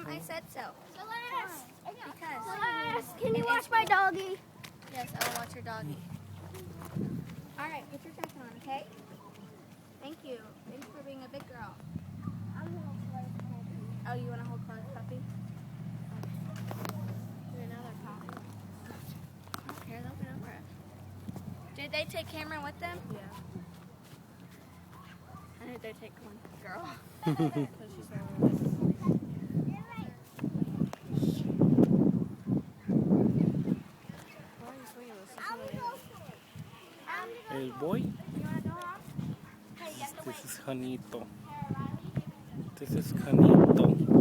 I said so. Celeste! Because. Celeste, can you watch my doggy? Yes, I will watch your doggy. All right, put your jacket on, okay? Thank you. Thanks for being a big girl. Oh, you want to hold Chloe's puppy? Get another puppy. I don't care. They'll get over it. Did they take Cameron with them? Yeah. I did they take one girl? So she's a little bit. Why are you swinging this? El boy. You want to go home? Hey, you got the This is Janito. This is Janito.